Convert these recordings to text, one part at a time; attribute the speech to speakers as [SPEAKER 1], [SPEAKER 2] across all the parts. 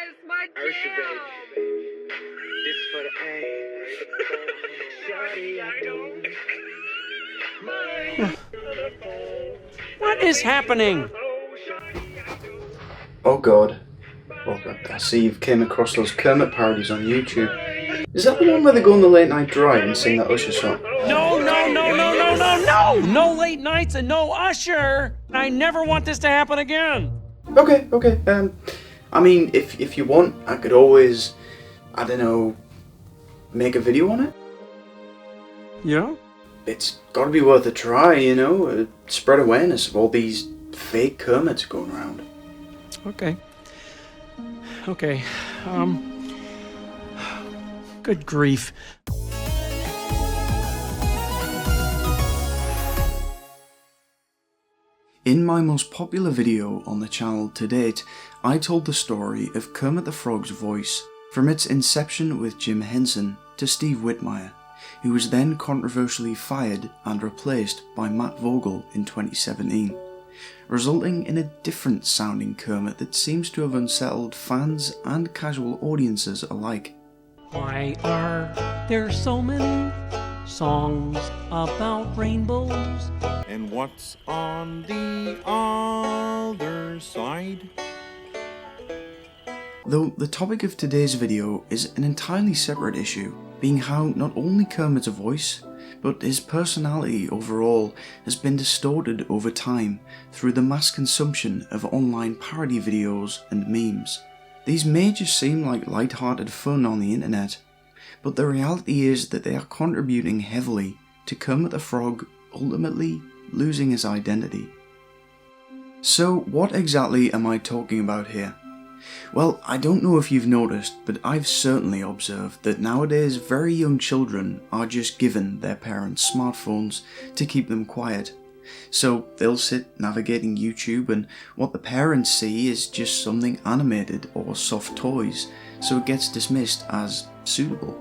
[SPEAKER 1] It's my jam.
[SPEAKER 2] This for the A.
[SPEAKER 3] What is happening?
[SPEAKER 4] Oh god. Well, I see you've came across those Kermit parodies on YouTube. Is that the one where they go on the late night drive and sing that Usher song?
[SPEAKER 3] No! No late nights and no Usher! I never want this to happen again!
[SPEAKER 4] Okay. I mean, if you want, I could always, I don't know, make a video on it?
[SPEAKER 3] Yeah?
[SPEAKER 4] It's gotta be worth a try, you know? Spread awareness of all these fake Kermits going around.
[SPEAKER 3] Okay. Good grief.
[SPEAKER 4] In my most popular video on the channel to date, I told the story of Kermit the Frog's voice from its inception with Jim Henson to Steve Whitmire, who was then controversially fired and replaced by Matt Vogel in 2017, resulting in a different sounding Kermit that seems to have unsettled fans and casual audiences alike.
[SPEAKER 3] Why are there so many songs about rainbows?
[SPEAKER 5] And what's on the other side?
[SPEAKER 4] Though the topic of today's video is an entirely separate issue, being how not only Kermit's voice, but his personality overall has been distorted over time through the mass consumption of online parody videos and memes. These may just seem like light-hearted fun on the internet, but the reality is that they are contributing heavily to Kermit the Frog ultimately losing his identity. So what exactly am I talking about here? Well, I don't know if you've noticed, but I've certainly observed that nowadays very young children are just given their parents smartphones to keep them quiet. So they'll sit navigating YouTube and what the parents see is just something animated or soft toys, so it gets dismissed as suitable.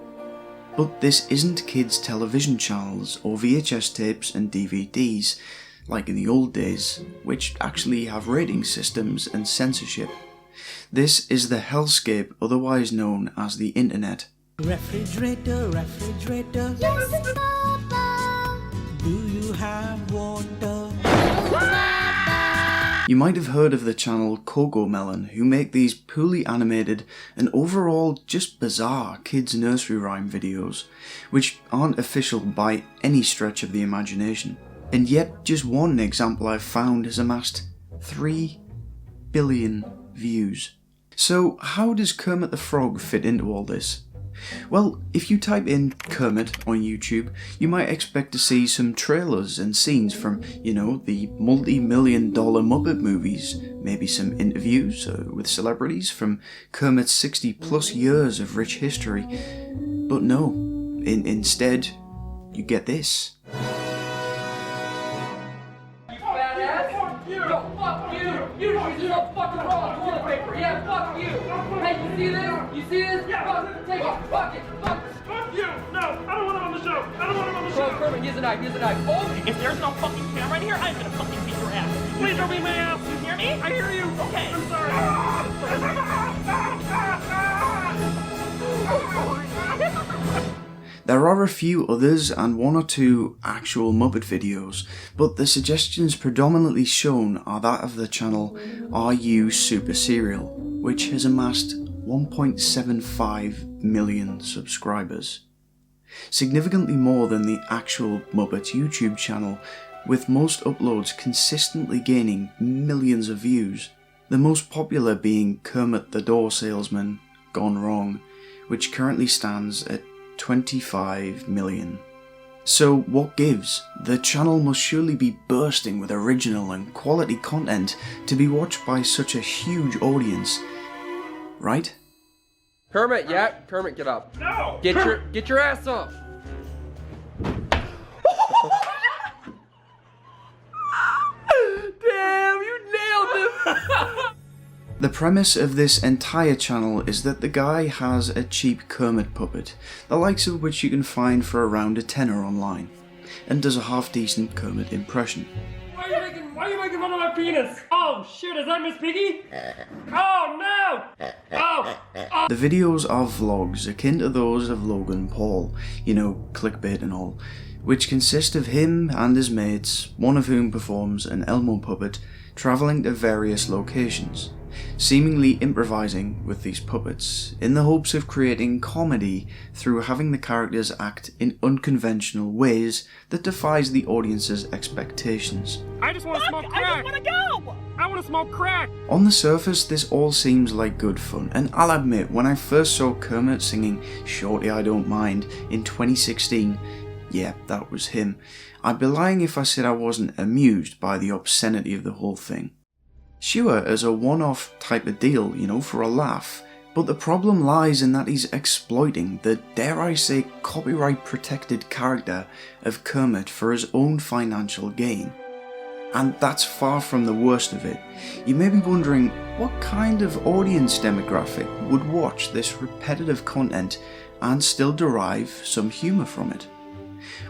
[SPEAKER 4] But this isn't kids' television channels or VHS tapes and DVDs, like in the old days, which actually have rating systems and censorship. This is the hellscape otherwise known as the internet.
[SPEAKER 6] Refrigerator, yes, Papa. Do you have water?
[SPEAKER 4] You might have heard of the channel Cocomelon, who make these poorly animated and overall just bizarre kids' nursery rhyme videos, which aren't official by any stretch of the imagination. And yet, just one example I've found has amassed 3 billion views. So how does Kermit the Frog fit into all this? Well, if you type in Kermit on YouTube, you might expect to see some trailers and scenes from, the multi-million-dollar Muppet movies, maybe some interviews with celebrities from Kermit's 60 plus years of rich history. But no, instead, you get this.
[SPEAKER 1] You see this? Take it. Fuck it.
[SPEAKER 7] Fuck you! No, I don't want him on the show. I don't want him on the show.
[SPEAKER 1] Kermit, use a knife. Oh!
[SPEAKER 8] If there's no fucking camera in here, I'm gonna fucking beat your ass.
[SPEAKER 7] Please don't beat my ass.
[SPEAKER 8] You hear me?
[SPEAKER 7] I hear you.
[SPEAKER 8] Okay.
[SPEAKER 7] I'm sorry.
[SPEAKER 4] There are a few others and 1 or 2 actual Muppet videos, but the suggestions predominantly shown are that of the channel Are You Super Serial, which has amassed 1.75 million subscribers. Significantly more than the actual Muppets YouTube channel, with most uploads consistently gaining millions of views. The most popular being Kermit the Door Salesman Gone Wrong, which currently stands at 25 million. So what gives? The channel must surely be bursting with original and quality content to be watched by such a huge audience, right?
[SPEAKER 1] Kermit, Kermit, get up.
[SPEAKER 7] No!
[SPEAKER 1] Get your ass up. Damn, you nailed him.
[SPEAKER 4] The premise of this entire channel is that the guy has a cheap Kermit puppet, the likes of which you can find for around a tenner online, and does a half-decent Kermit impression.
[SPEAKER 7] Why are you making fun of my penis? Oh shit, is that Miss Piggy? Oh no! Oh,
[SPEAKER 4] The videos are vlogs akin to those of Logan Paul, you know, clickbait and all, which consist of him and his mates, one of whom performs an Elmo puppet, travelling to various locations, seemingly improvising with these puppets, in the hopes of creating comedy through having the characters act in unconventional ways that defies the audience's expectations.
[SPEAKER 7] I just want to smoke crack.
[SPEAKER 8] I just want to go!
[SPEAKER 7] I want to smoke crack.
[SPEAKER 4] On the surface, this all seems like good fun, and I'll admit, when I first saw Kermit singing Shorty I Don't Mind in 2016, yeah, that was him, I'd be lying if I said I wasn't amused by the obscenity of the whole thing. Sure, as a one-off type of deal, you know, for a laugh, but the problem lies in that he's exploiting the, dare I say, copyright-protected character of Kermit for his own financial gain. And that's far from the worst of it. You may be wondering, what kind of audience demographic would watch this repetitive content and still derive some humour from it?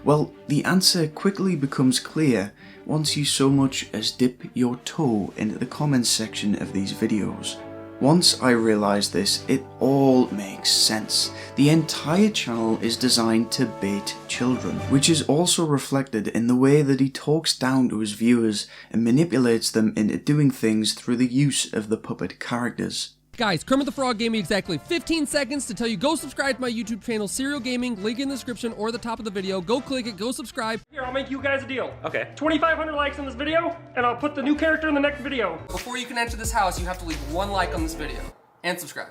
[SPEAKER 4] Well, the answer quickly becomes clear once you so much as dip your toe into the comments section of these videos. Once I realised this, it all makes sense. The entire channel is designed to bait children, which is also reflected in the way that he talks down to his viewers and manipulates them into doing things through the use of the puppet characters.
[SPEAKER 9] Guys, Kermit the Frog gave me exactly 15 seconds to tell you go subscribe to my YouTube channel, Serial Gaming, link in the description or the top of the video. Go click it, go subscribe.
[SPEAKER 7] Here, I'll make you guys a deal.
[SPEAKER 8] Okay.
[SPEAKER 7] 2,500 likes on this video, and I'll put the new character in the next video.
[SPEAKER 1] Before you can enter this house, you have to leave 1 like on this video. And subscribe.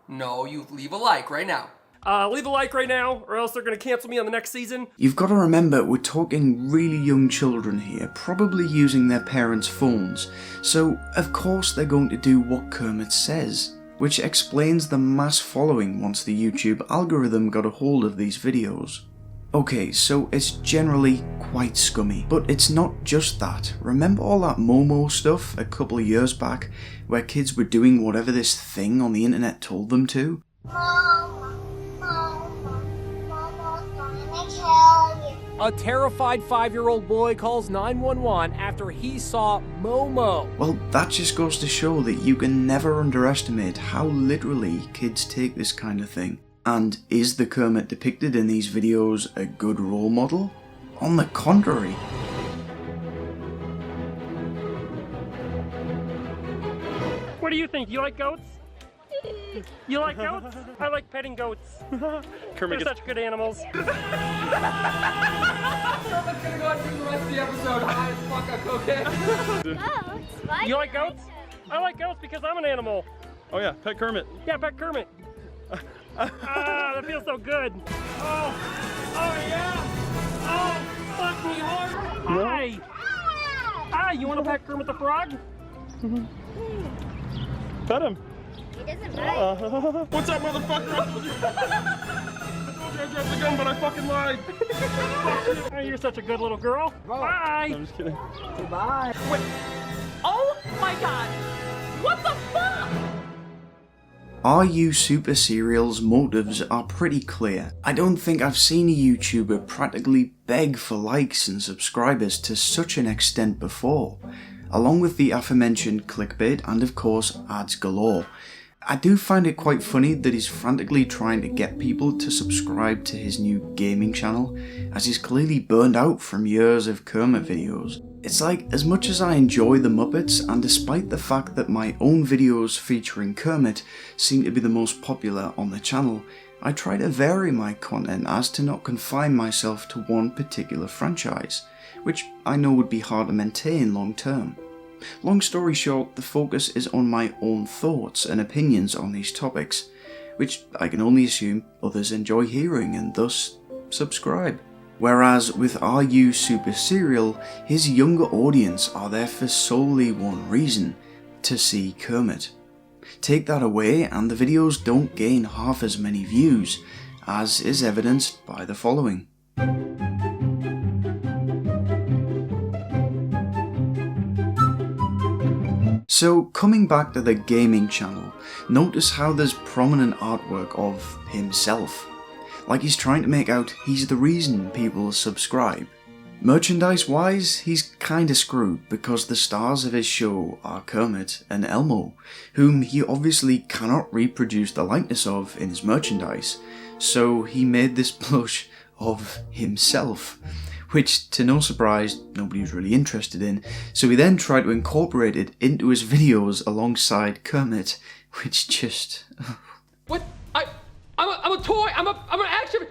[SPEAKER 1] No, you leave a like right now.
[SPEAKER 7] Leave a like right now, or else they're gonna cancel me on the next season.
[SPEAKER 4] You've got to remember, we're talking really young children here, probably using their parents' phones, so of course they're going to do what Kermit says, which explains the mass following once the YouTube algorithm got a hold of these videos. Okay, so it's generally quite scummy, but it's not just that. Remember all that Momo stuff a couple of years back, where kids were doing whatever this thing on the internet told them to?
[SPEAKER 8] A terrified 5-year-old boy calls 911 after he saw Momo.
[SPEAKER 4] Well, that just goes to show that you can never underestimate how literally kids take this kind of thing. And is the Kermit depicted in these videos a good role model? On the contrary.
[SPEAKER 7] What do you think? You like goats? You like goats? I like petting goats. They're such good animals.
[SPEAKER 1] Kermit's gonna go through the rest of the episode high as fuck on cocaine.
[SPEAKER 10] Goats? Why
[SPEAKER 7] You like goats? I like goats because I'm an animal.
[SPEAKER 5] Oh yeah, Pet Kermit.
[SPEAKER 7] Yeah, pet Kermit. That feels so good. Oh yeah. Oh, fuck me hard. Hi. Hi, you want to pet Kermit the Frog?
[SPEAKER 5] Pet him.
[SPEAKER 10] He doesn't bite.
[SPEAKER 5] What's up, motherfucker? I told you I dropped the gun, but I fucking lied.
[SPEAKER 7] Oh, you're such a good little girl. Bye.
[SPEAKER 5] I'm just kidding.
[SPEAKER 8] Wait. Oh my god. What the fuck?
[SPEAKER 4] RU Super Serial's motives are pretty clear. I don't think I've seen a YouTuber practically beg for likes and subscribers to such an extent before, along with the aforementioned clickbait and of course ads galore. I do find it quite funny that he's frantically trying to get people to subscribe to his new gaming channel, as he's clearly burned out from years of Kermit videos. It's like, as much as I enjoy the Muppets, and despite the fact that my own videos featuring Kermit seem to be the most popular on the channel, I try to vary my content as to not confine myself to one particular franchise, which I know would be hard to maintain long term. Long story short, the focus is on my own thoughts and opinions on these topics, which I can only assume others enjoy hearing and thus subscribe. Whereas with RU Super Serial, his younger audience are there for solely one reason: to see Kermit. Take that away and the videos don't gain half as many views, as is evidenced by the following. So coming back to the gaming channel, notice how there's prominent artwork of himself. Like he's trying to make out he's the reason people subscribe. Merchandise wise, he's kinda screwed because the stars of his show are Kermit and Elmo, whom he obviously cannot reproduce the likeness of in his merchandise, so he made this plush of himself, which to no surprise nobody was really interested in, so he then tried to incorporate it into his videos alongside Kermit, which just...
[SPEAKER 1] What? I'm a toy! I'm an action...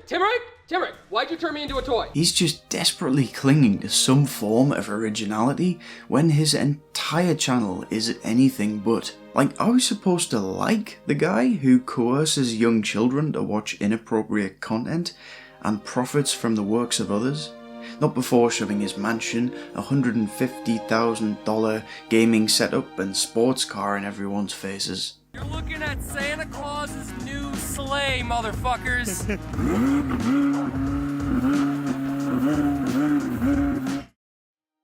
[SPEAKER 1] Timuric, why'd you turn me into a toy?
[SPEAKER 4] He's just desperately clinging to some form of originality when his entire channel is anything but. Like, are we supposed to like the guy who coerces young children to watch inappropriate content and profits from the works of others? Not before shoving his mansion, $150,000 gaming setup and sports car in everyone's faces.
[SPEAKER 1] You're looking at Santa Claus's new sleigh, motherfuckers!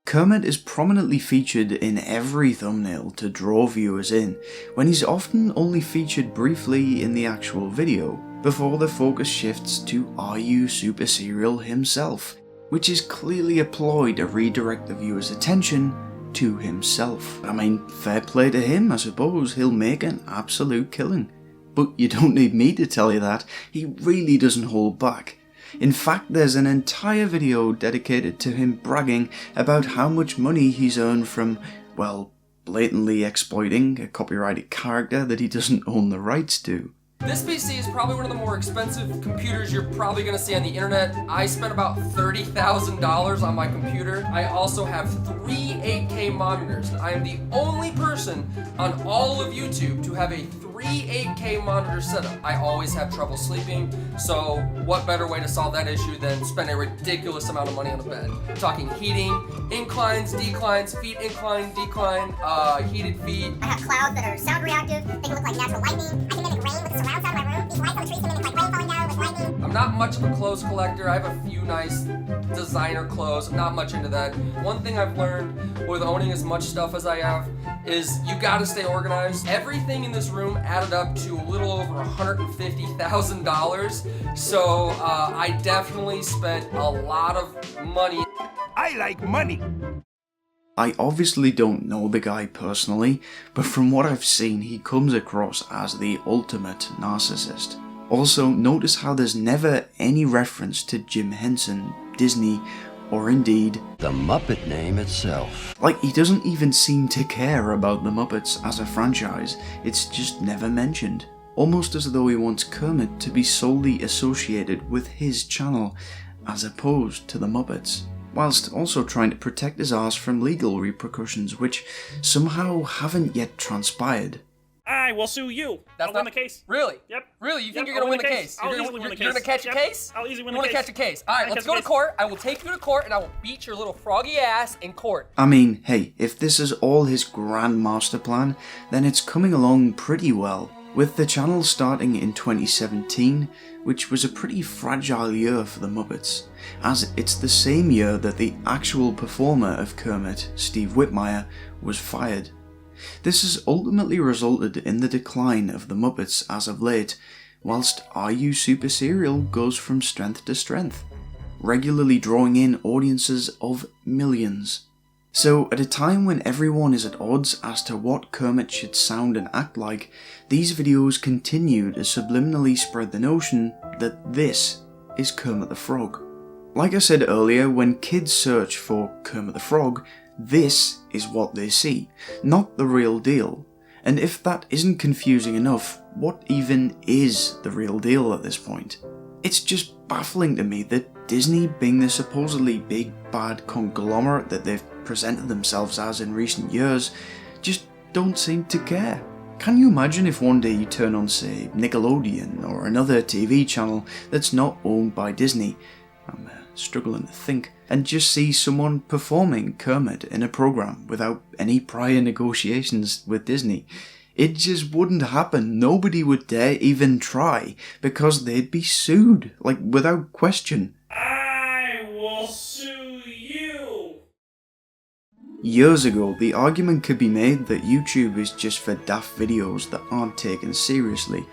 [SPEAKER 4] Kermit is prominently featured in every thumbnail to draw viewers in, when he's often only featured briefly in the actual video, before the focus shifts to Are You Super Serial himself, which is clearly a ploy to redirect the viewer's attention to himself. I mean, fair play to him, I suppose, he'll make an absolute killing. But you don't need me to tell you that, he really doesn't hold back. In fact, there's an entire video dedicated to him bragging about how much money he's earned from, well, blatantly exploiting a copyrighted character that he doesn't own the rights to.
[SPEAKER 1] This PC is probably one of the more expensive computers you're probably gonna see on the internet. I spent about $30,000 on my computer. I also have 3 8K monitors. I am the only person on all of YouTube to have a 3 8K monitor setup. I always have trouble sleeping, so what better way to solve that issue than spend a ridiculous amount of money on a bed? I'm talking heating, inclines, declines, feet incline, decline, heated feet.
[SPEAKER 10] I have clouds that are sound reactive. They can look like natural lightning. I can mimic rain with the surround sound of my room. These lights on the trees can mimic like rain falling down with lightning.
[SPEAKER 1] I'm not much of a clothes collector. I have a few nice designer clothes. I'm not much into that. One thing I've learned with owning as much stuff as I have is you gotta stay organized. Everything in this room added up to a little over $150,000. So I definitely spent a lot of money.
[SPEAKER 5] I like money.
[SPEAKER 4] I obviously don't know the guy personally, but from what I've seen he comes across as the ultimate narcissist. Also, notice how there's never any reference to Jim Henson, Disney, or indeed
[SPEAKER 11] the Muppet name itself.
[SPEAKER 4] Like, he doesn't even seem to care about the Muppets as a franchise, it's just never mentioned. Almost as though he wants Kermit to be solely associated with his channel, as opposed to the Muppets, whilst also trying to protect his arse from legal repercussions which somehow haven't yet transpired.
[SPEAKER 7] I will sue you.
[SPEAKER 1] That's
[SPEAKER 7] I'll win the case.
[SPEAKER 1] Really?
[SPEAKER 7] Yep.
[SPEAKER 1] Really? You think
[SPEAKER 7] Yep,
[SPEAKER 1] you're gonna
[SPEAKER 7] I'll
[SPEAKER 1] win the case?
[SPEAKER 7] I'll easily win the case.
[SPEAKER 1] You're gonna catch a case?
[SPEAKER 7] I'll easily win
[SPEAKER 1] the case. You wanna catch a case? Alright, let's go to court. I will take you to court and I will beat your little froggy ass in court.
[SPEAKER 4] I mean, hey, if this is all his grand master plan, then it's coming along pretty well. With the channel starting in 2017, which was a pretty fragile year for the Muppets, as it's the same year that the actual performer of Kermit, Steve Whitmire, was fired. This has ultimately resulted in the decline of the Muppets as of late, whilst Are You Super Serial goes from strength to strength, regularly drawing in audiences of millions. So at a time when everyone is at odds as to what Kermit should sound and act like, these videos continue to subliminally spread the notion that this is Kermit the Frog. Like I said earlier, when kids search for Kermit the Frog, this is what they see, not the real deal. And if that isn't confusing enough, what even is the real deal at this point? It's just baffling to me that Disney, being the supposedly big bad conglomerate that they've presented themselves as in recent years, just don't seem to care. Can you imagine if one day you turn on, say, Nickelodeon or another TV channel that's not owned by Disney, I'm struggling to think, and just see someone performing Kermit in a program without any prior negotiations with Disney? It just wouldn't happen. Nobody would dare even try, because they'd be sued, like, without question.
[SPEAKER 7] I will sue you.
[SPEAKER 4] Years ago, the argument could be made that YouTube is just for daft videos that aren't taken seriously,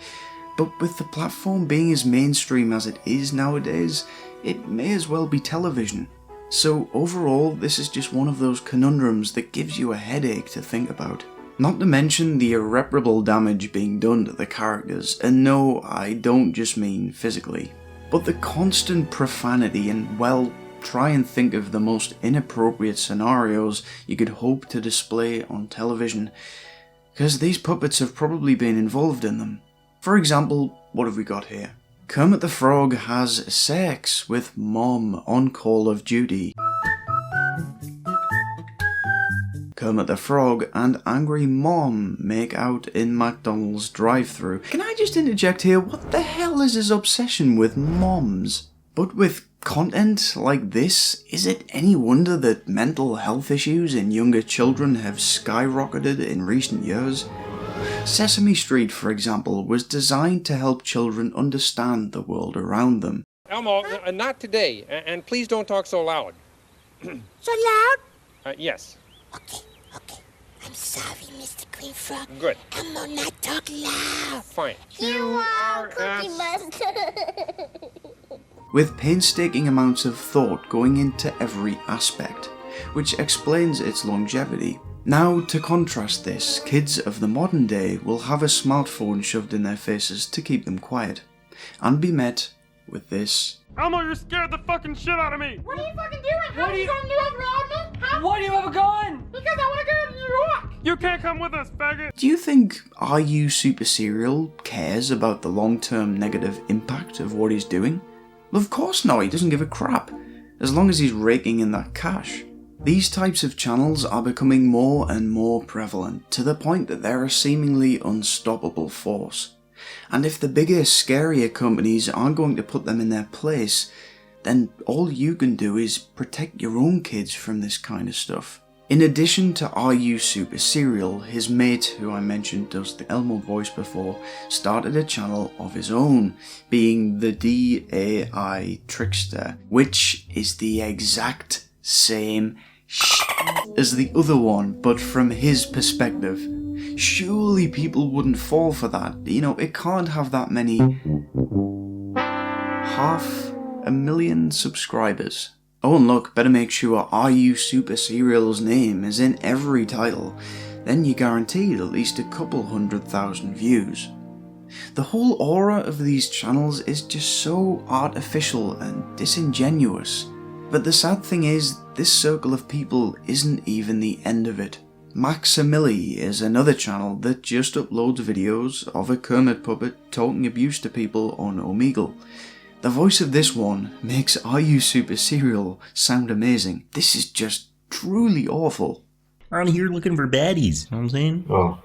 [SPEAKER 4] but with the platform being as mainstream as it is nowadays, it may as well be television. So overall, this is just one of those conundrums that gives you a headache to think about. Not to mention the irreparable damage being done to the characters, and no, I don't just mean physically. But the constant profanity and, well, try and think of the most inappropriate scenarios you could hope to display on television, because these puppets have probably been involved in them. For example, what have we got here? Kermit the Frog has sex with Mom on Call of Duty. Kermit the Frog and Angry Mom make out in McDonald's drive-thru. Can I just interject here, what the hell is his obsession with moms? But with content like this, is it any wonder that mental health issues in younger children have skyrocketed in recent years? Sesame Street, for example, was designed to help children understand the world around them.
[SPEAKER 12] Elmo, not today, and please don't talk so loud.
[SPEAKER 10] So loud?
[SPEAKER 12] Yes.
[SPEAKER 10] Okay. I'm sorry, Mr. Green Frog.
[SPEAKER 12] Good.
[SPEAKER 10] Elmo, not talk loud.
[SPEAKER 12] Fine.
[SPEAKER 10] You are Cookie Monster.
[SPEAKER 4] With painstaking amounts of thought going into every aspect, which explains its longevity. Now, to contrast this, kids of the modern day will have a smartphone shoved in their faces to keep them quiet, and be met with this.
[SPEAKER 5] Elmo, you're scared the fucking shit out of me!
[SPEAKER 10] What are you fucking doing? What are you gonna do around me? Huh?
[SPEAKER 5] Why do you have a gun?
[SPEAKER 10] Because I wanna go to New York.
[SPEAKER 5] You can't come with us, faggot!
[SPEAKER 4] Do you think Are You Super Serial cares about the long-term negative impact of what he's doing? Well, of course not, he doesn't give a crap, as long as he's raking in that cash. These types of channels are becoming more and more prevalent, to the point that they're a seemingly unstoppable force. And if the bigger, scarier companies aren't going to put them in their place, then all you can do is protect your own kids from this kind of stuff. In addition to Are You Super Serial, his mate, who I mentioned does the Elmo voice before, started a channel of his own, being the DAI Trickster, which is the exact same as the other one, but from his perspective. Surely people wouldn't fall for that. You know, it can't have that many. 500,000 subscribers. Oh, and look, better make sure Are You Super Serial's name is in every title. Then you're guaranteed at least a couple 100,000 views. The whole aura of these channels is just so artificial and disingenuous. But the sad thing is, this circle of people isn't even the end of it. Maximili is another channel that just uploads videos of a Kermit puppet talking abuse to people on Omegle. The voice of this one makes Are You Super Serial sound amazing. This is just truly awful.
[SPEAKER 13] I'm here looking for baddies, you know what I'm saying?
[SPEAKER 14] Oh,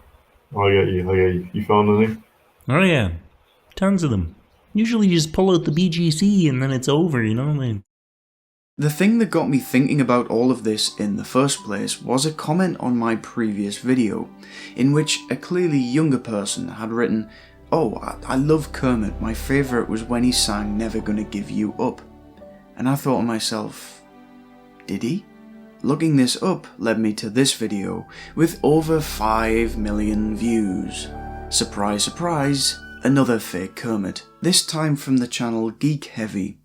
[SPEAKER 14] I got you. You found anything?
[SPEAKER 13] Oh yeah, tons of them. Usually just pull out the BGC and then it's over, you know what I mean?
[SPEAKER 4] The thing that got me thinking about all of this in the first place was a comment on my previous video, in which a clearly younger person had written, "Oh, I love Kermit, my favourite was when he sang Never Gonna Give You Up." And I thought to myself, did he? Looking this up led me to this video, with over 5 million views. Surprise, surprise, another fake Kermit, this time from the channel Geek Heavy.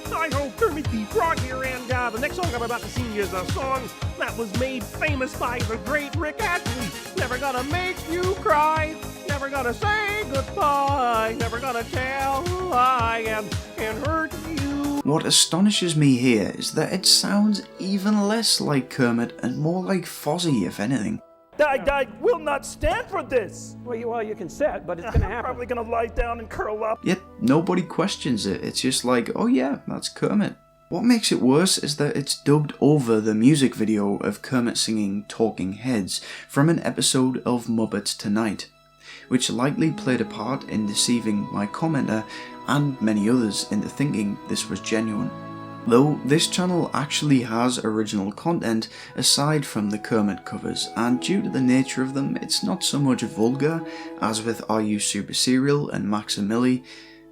[SPEAKER 7] Hi ho, Kermit the Frog here, and the next song I'm about to sing is a song that was made famous by the great Rick Astley. Never gonna make you cry, never gonna say goodbye, never gonna tell a lie and hurt you.
[SPEAKER 4] What astonishes me here is that it sounds even less like Kermit and more like Fozzie, if anything.
[SPEAKER 5] I will not stand for this!
[SPEAKER 7] Well, you can sit, but it's gonna happen.
[SPEAKER 5] I'm probably gonna lie down and curl up.
[SPEAKER 4] Yet nobody questions it, it's just like, oh yeah, that's Kermit. What makes it worse is that it's dubbed over the music video of Kermit singing Talking Heads from an episode of Muppets Tonight, which likely played a part in deceiving my commenter and many others into thinking this was genuine. Though this channel actually has original content aside from the Kermit covers, and due to the nature of them, it's not so much vulgar as with Are You Super Serial and Maximili,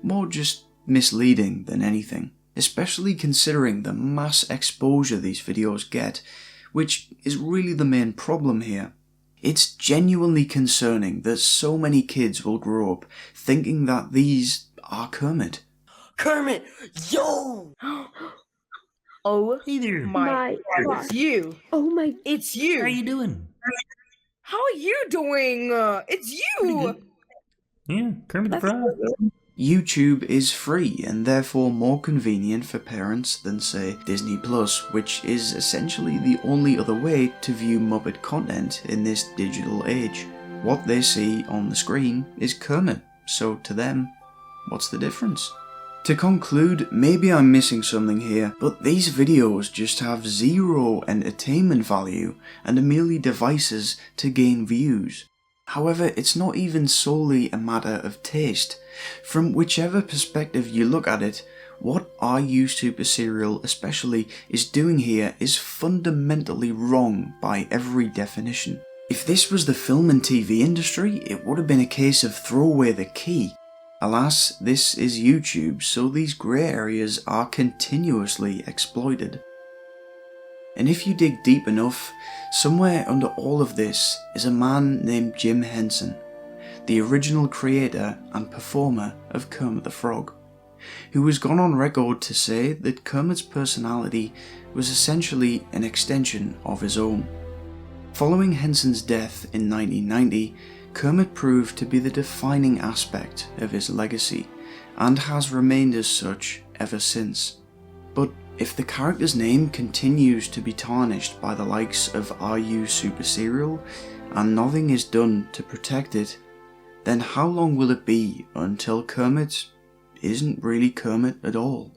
[SPEAKER 4] more just misleading than anything, especially considering the mass exposure these videos get, which is really the main problem here. It's genuinely concerning that so many kids will grow up thinking that these are Kermit.
[SPEAKER 15] Kermit, yo! Oh,
[SPEAKER 13] hey there.
[SPEAKER 15] my God. It's you.
[SPEAKER 16] Oh my.
[SPEAKER 15] It's you.
[SPEAKER 13] How you doing?
[SPEAKER 15] How are you doing? It's you.
[SPEAKER 13] Yeah, Kermit the Frog.
[SPEAKER 4] YouTube is free and therefore more convenient for parents than, say, Disney Plus, which is essentially the only other way to view Muppet content in this digital age. What they see on the screen is Kermit, so to them, what's the difference? To conclude, maybe I'm missing something here, but these videos just have zero entertainment value and are merely devices to gain views. However, it's not even solely a matter of taste. From whichever perspective you look at it, what Are You Super Serial especially is doing here is fundamentally wrong by every definition. If this was the film and TV industry, it would have been a case of throw away the key. Alas, this is YouTube, so these grey areas are continuously exploited. And if you dig deep enough, somewhere under all of this is a man named Jim Henson, the original creator and performer of Kermit the Frog, who has gone on record to say that Kermit's personality was essentially an extension of his own. Following Henson's death in 1990, Kermit proved to be the defining aspect of his legacy, and has remained as such ever since. But if the character's name continues to be tarnished by the likes of Are You Super Serial, and nothing is done to protect it, then how long will it be until Kermit isn't really Kermit at all?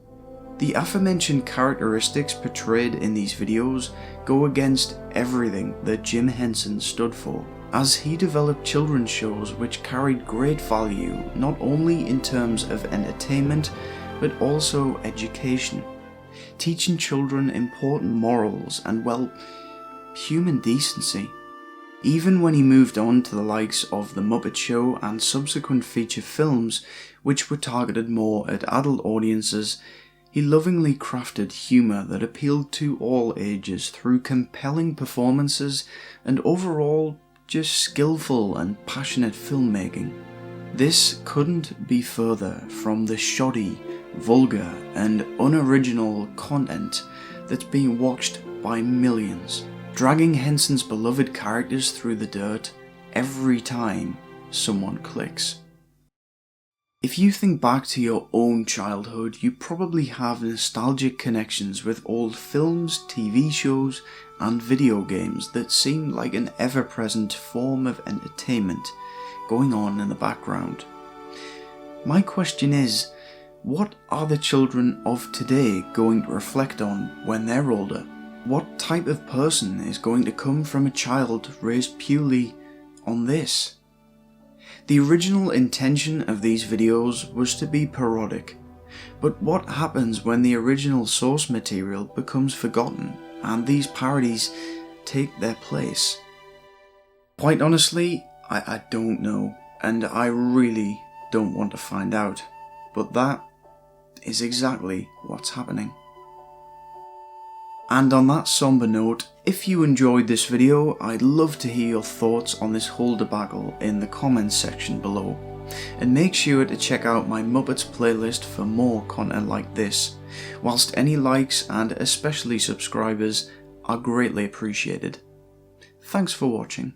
[SPEAKER 4] The aforementioned characteristics portrayed in these videos go against everything that Jim Henson stood for, as he developed children's shows which carried great value not only in terms of entertainment but also education, teaching children important morals and, well, human decency. Even when he moved on to the likes of The Muppet Show and subsequent feature films which were targeted more at adult audiences, he lovingly crafted humour that appealed to all ages through compelling performances and overall just skillful and passionate filmmaking. This couldn't be further from the shoddy, vulgar and unoriginal content that's being watched by millions, dragging Henson's beloved characters through the dirt every time someone clicks. If you think back to your own childhood, you probably have nostalgic connections with old films, TV shows and video games that seem like an ever-present form of entertainment going on in the background. My question is, what are the children of today going to reflect on when they're older? What type of person is going to come from a child raised purely on this? The original intention of these videos was to be parodic, but what happens when the original source material becomes forgotten and these parodies take their place? Quite honestly, I don't know, and I really don't want to find out, but that is exactly what's happening. And on that somber note, if you enjoyed this video, I'd love to hear your thoughts on this whole debacle in the comments section below. And make sure to check out my Muppets playlist for more content like this, whilst any likes and especially subscribers are greatly appreciated. Thanks for watching.